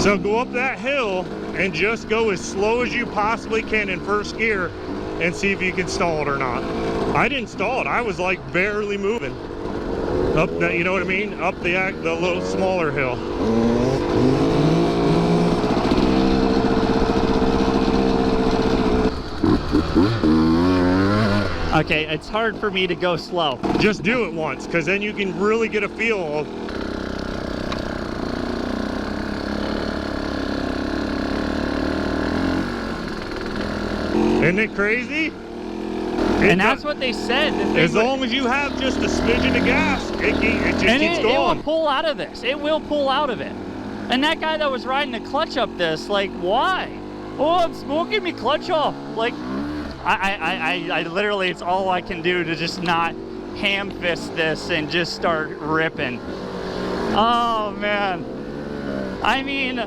So go up that hill and just go as slow as you possibly can in first gear and see if you can stall it or not. I didn't stall it. I was like barely moving up that, you know what I mean? Up the little smaller hill. Okay, it's hard for me to go slow. Just do it once, because then you can really get a feel of. Isn't it crazy? And that's what they said. As long as you have just a smidgen of gas, it just keeps going. It will pull out of this. It will pull out of it. And that guy that was riding the clutch up this, like, why? Oh, I'm smoking me clutch off. Like, I literally, it's all I can do to just not ham fist this and just start ripping. Oh man. I mean,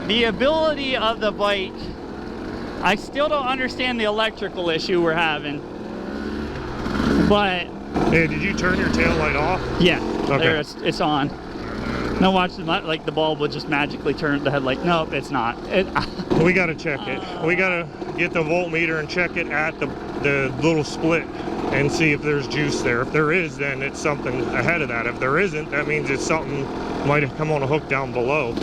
the ability of the bike, I still don't understand the electrical issue we're having. But hey, did you turn your tail light off? Yeah. Okay. There, it's on. No, watch, like the bulb will just magically turn the headlight. Nope, it's not. We got to check it. We got to get the voltmeter and check it at the little split and see if there's juice there. If there is, then it's something ahead of that. If there isn't, that means it's something might have come on a hook down below.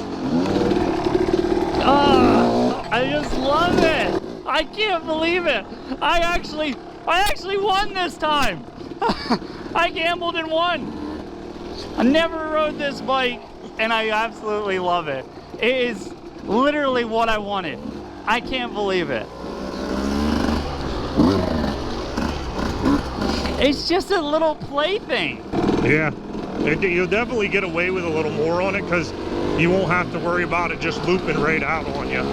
Oh, I just love it. I can't believe it. I actually won this time. I gambled and won. I never rode this bike, and I absolutely love it. It is literally what I wanted. I can't believe it. It's just a little plaything. Yeah, you'll definitely get away with a little more on it because you won't have to worry about it just looping right out on you.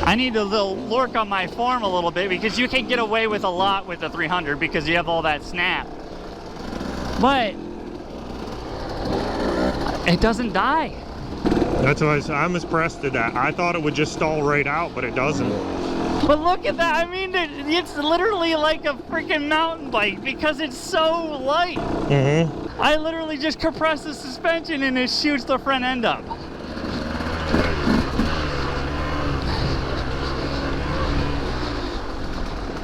I need to work on my form a little bit because you can get away with a lot with the 300 because you have all that snap. But it doesn't die. That's why I'm impressed at that. I thought it would just stall right out, but it doesn't. But look at that. I mean, it's literally like a freaking mountain bike because it's so light. Mm-hmm. I literally just compress the suspension and it shoots the front end up.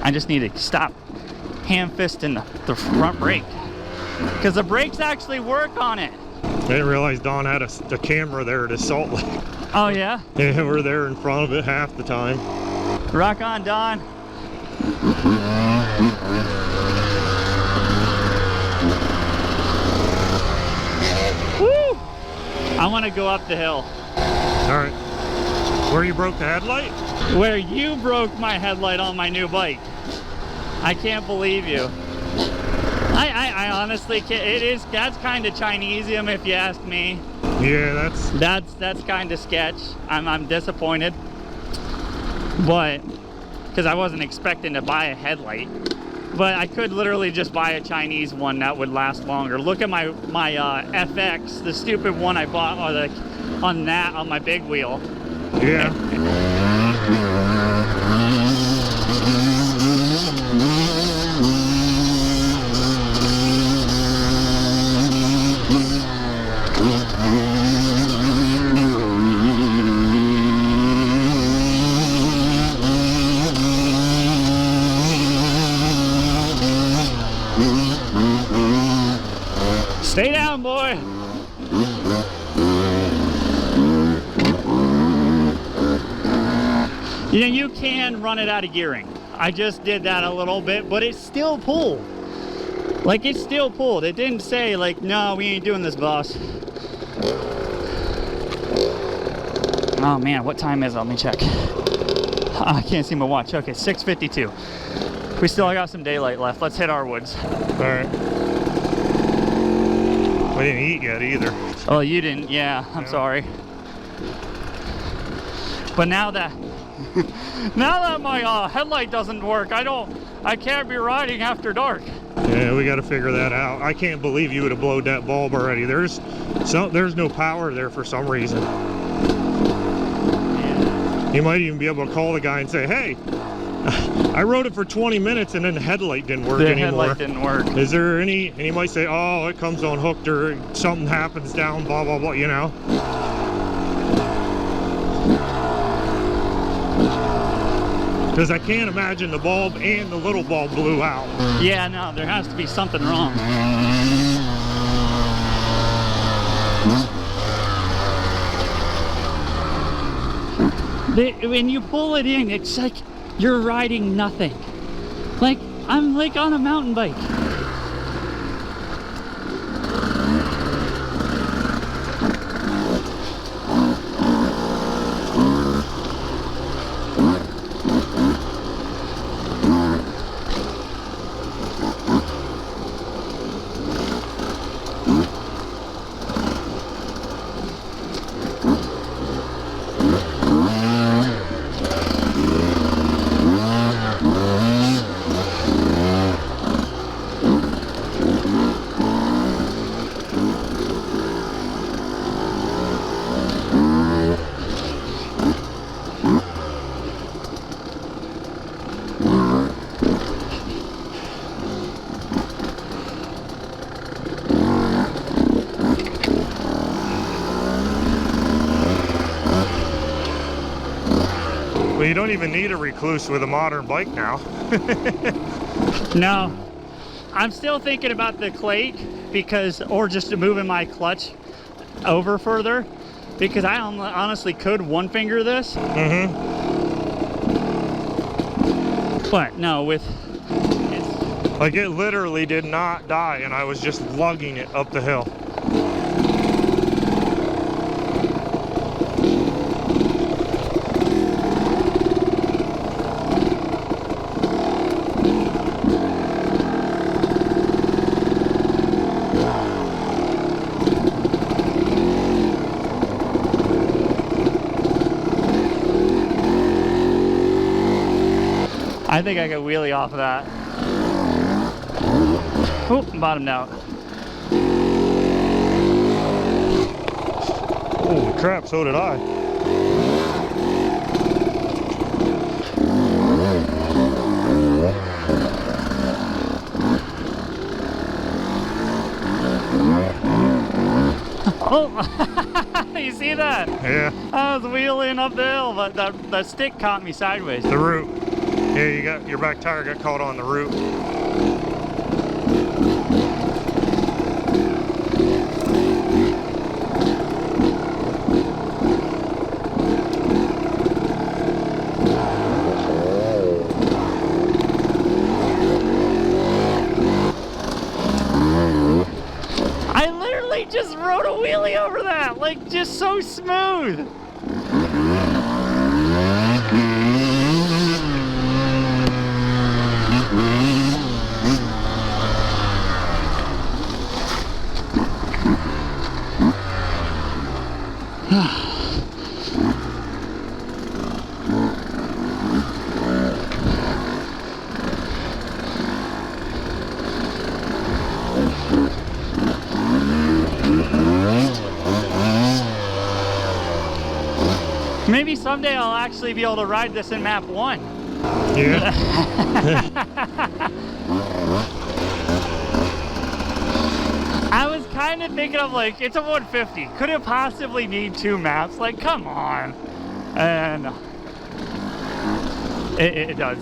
I just need to stop ham fisting the front brake because the brakes actually work on it. I didn't realize Don had a camera there at Salt Lake. Oh yeah? Yeah, we're there in front of it half the time. Rock on, Don. Woo! I want to go up the hill. All right. Where you broke the headlight? Where you broke my headlight on my new bike. I can't believe you. I honestly can't. That's kind of Chinesium if you ask me. Yeah, that's kind of sketch. I'm disappointed, but because I wasn't expecting to buy a headlight, but I could literally just buy a Chinese one that would last longer. Look at my FX, the stupid one I bought on my big wheel. Yeah. Stay down, boy. You know, you can run it out of gearing. I just did that a little bit, but it's still pulled. Like, it's still pulled. It didn't say, like, no, we ain't doing this, boss. Oh, man, what time is it? Let me check. I can't see my watch. Okay, 6:52. We still got some daylight left. Let's hit our woods. All right. We didn't eat yet either. Oh, you didn't? Yeah, I'm sorry. But now that my headlight doesn't work, I can't be riding after dark. Yeah, we got to figure that out. I can't believe you would have blown that bulb already. There's no power there for some reason. Yeah. You might even be able to call the guy and say, hey, I rode it for 20 minutes and then the headlight didn't work anymore. The headlight didn't work. Is there any, and he might say, oh, it comes unhooked or something happens down, blah, blah, blah, you know. Because I can't imagine the bulb and the little bulb blew out. Yeah, no, there has to be something wrong. When you pull it in, it's like you're riding nothing. Like, I'm like on a mountain bike. Well, you don't even need a recluse with a modern bike now. No, I'm still thinking about the clake or just moving my clutch over further, because I honestly could one finger this. But no, Like, it literally did not die and I was just lugging it up the hill. I think I could wheelie off of that. Oh, bottomed out. Holy crap, so did I. Oh, you see that? Yeah. I was wheeling up the hill, but that stick caught me sideways. The root. Yeah, you got your back tire got caught on the root. I literally just rode a wheelie over that, like just so smooth. Maybe someday I'll actually be able to ride this in map 1. Yeah. I was kind of thinking of like, it's a 150. Could it possibly need 2 maps? Like, come on. And it does.